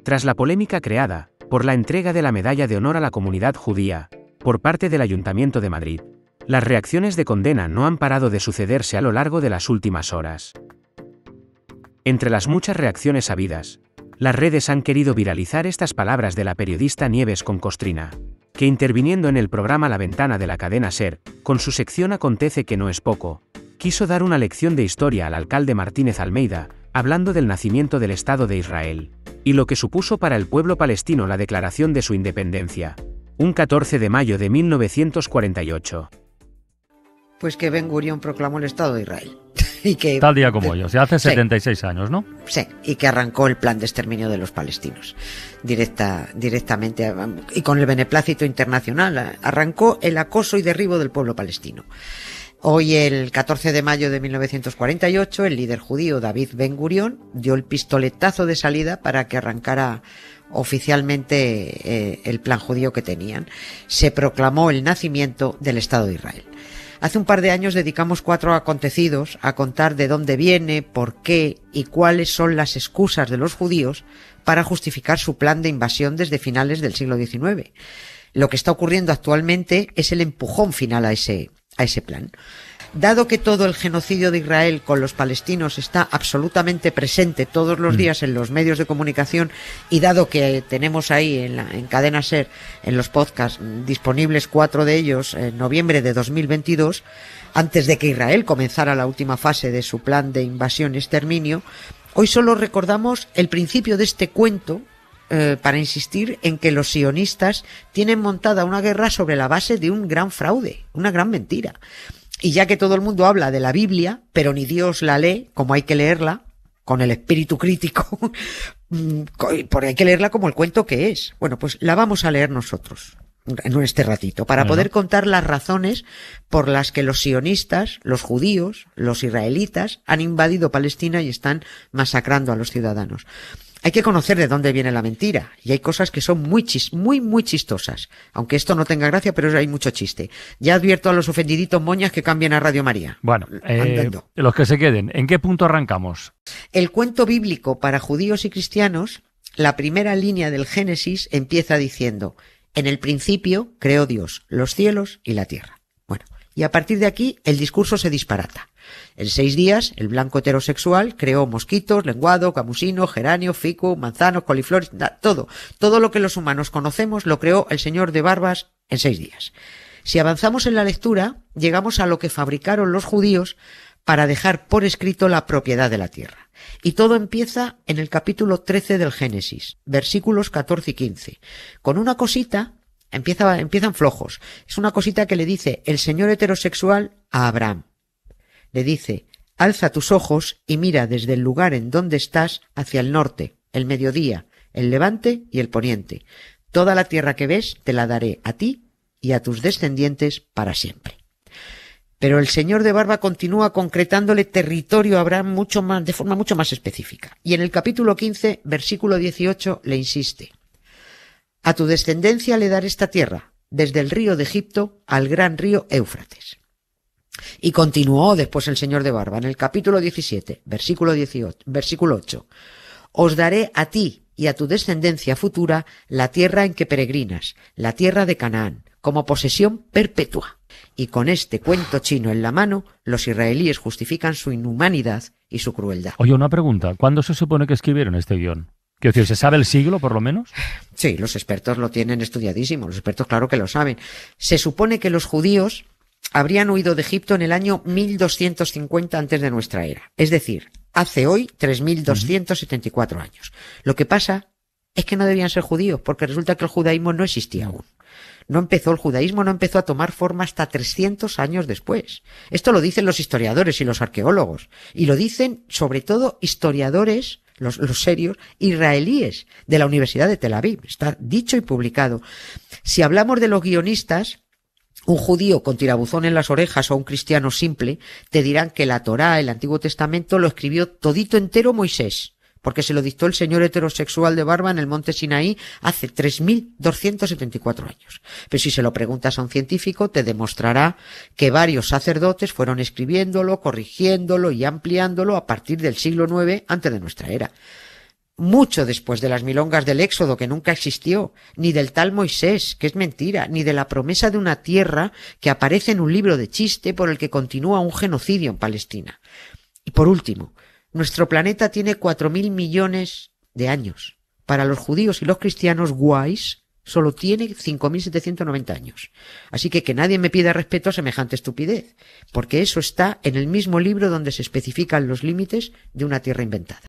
Tras la polémica creada por la entrega de la Medalla de Honor a la comunidad judía por parte del Ayuntamiento de Madrid, las reacciones de condena no han parado de sucederse a lo largo de las últimas horas. Entre las muchas reacciones habidas, las redes han querido viralizar estas palabras de la periodista Nieves con Costrina, que interviniendo en el programa La Ventana de la cadena SER, con su sección Acontece que no es poco, quiso dar una lección de historia al alcalde Martínez Almeida, hablando del nacimiento del Estado de Israel, y lo que supuso para el pueblo palestino la declaración de su independencia, un 14 de mayo de 1948. Pues que Ben Gurión proclamó el Estado de Israel. Y que, tal día como hoy, o sea, hace 76 años, ¿no? Sí, y que arrancó el plan de exterminio de los palestinos. Directamente, y con el beneplácito internacional, arrancó el acoso y derribo del pueblo palestino. Hoy, el 14 de mayo de 1948, el líder judío David Ben Gurión dio el pistoletazo de salida para que arrancara oficialmente el plan judío que tenían. Se proclamó el nacimiento del Estado de Israel. Hace un par de años dedicamos 4 acontecidos a contar de dónde viene, por qué y cuáles son las excusas de los judíos para justificar su plan de invasión desde finales del siglo XIX. Lo que está ocurriendo actualmente es el empujón final a ese plan. Dado que todo el genocidio de Israel con los palestinos está absolutamente presente todos los días en los medios de comunicación, y dado que tenemos ahí en Cadena SER, en los podcasts disponibles 4 de ellos en noviembre de 2022, antes de que Israel comenzara la última fase de su plan de invasión y exterminio, hoy solo recordamos el principio de este cuento para insistir en que los sionistas tienen montada una guerra sobre la base de un gran fraude, una gran mentira. Y ya que todo el mundo habla de la Biblia, pero ni Dios la lee como hay que leerla, con el espíritu crítico, porque hay que leerla como el cuento que es. Bueno, pues la vamos a leer nosotros en este ratito, para poder contar las razones por las que los sionistas, los judíos, los israelitas han invadido Palestina y están masacrando a los ciudadanos. Hay que conocer de dónde viene la mentira, y hay cosas que son muy chistosas, aunque esto no tenga gracia, pero hay mucho chiste. Ya advierto a los ofendiditos moñas que cambien a Radio María. Bueno, los que se queden, ¿en qué punto arrancamos? El cuento bíblico para judíos y cristianos, la primera línea del Génesis empieza diciendo: en el principio creó Dios los cielos y la tierra. Bueno, y a partir de aquí el discurso se disparata. En 6 días, el blanco heterosexual creó mosquitos, lenguado, camusino, geranio, fico, manzanos, coliflores, todo lo que los humanos conocemos lo creó el señor de barbas en 6 días. Si avanzamos en la lectura, llegamos a lo que fabricaron los judíos para dejar por escrito la propiedad de la tierra. Y todo empieza en el capítulo 13 del Génesis, versículos 14 y 15, con una cosita. Empiezan flojos. Es una cosita que le dice el señor heterosexual a Abraham. Le dice: alza tus ojos y mira desde el lugar en donde estás hacia el norte, el mediodía, el levante y el poniente. Toda la tierra que ves te la daré a ti y a tus descendientes para siempre. Pero el señor de barba continúa concretándole territorio a Abraham de forma mucho más específica. Y en el capítulo 15, versículo 18, le insiste: a tu descendencia le daré esta tierra, desde el río de Egipto al gran río Éufrates. Y continuó después el señor de barba en el capítulo 17, versículo 8. Os daré a ti y a tu descendencia futura la tierra en que peregrinas, la tierra de Canaán, como posesión perpetua. Y con este cuento chino en la mano, los israelíes justifican su inhumanidad y su crueldad. Oye, una pregunta. ¿Cuándo se supone que escribieron este guión? Quiero decir, ¿se sabe el siglo, por lo menos? Sí, los expertos lo tienen estudiadísimo. Los expertos, claro que lo saben. Se supone que los judíos habrían huido de Egipto en el año 1250 antes de nuestra era. Es decir, hace hoy 3274 años. Lo que pasa es que no debían ser judíos, porque resulta que el judaísmo no existía aún. El judaísmo no empezó a tomar forma hasta 300 años después. Esto lo dicen los historiadores y los arqueólogos. Y lo dicen, sobre todo, historiadores, los serios, israelíes, de la Universidad de Tel Aviv. Está dicho y publicado. Si hablamos de los guionistas, un judío con tirabuzón en las orejas o un cristiano simple te dirán que la Torá, el Antiguo Testamento, lo escribió todito entero Moisés, porque se lo dictó el señor heterosexual de barba en el monte Sinaí hace 3274 años. Pero si se lo preguntas a un científico, te demostrará que varios sacerdotes fueron escribiéndolo, corrigiéndolo y ampliándolo a partir del siglo IX antes de nuestra era. mucho después de las milongas del Éxodo, que nunca existió, ni del tal Moisés, que es mentira, ni de la promesa de una tierra que aparece en un libro de chiste por el que continúa un genocidio en Palestina. Y por último, nuestro planeta tiene 4.000 millones de años. Para los judíos y los cristianos guays solo tiene 5.790 años. Así que nadie me pida respeto a semejante estupidez, porque eso está en el mismo libro donde se especifican los límites de una tierra inventada.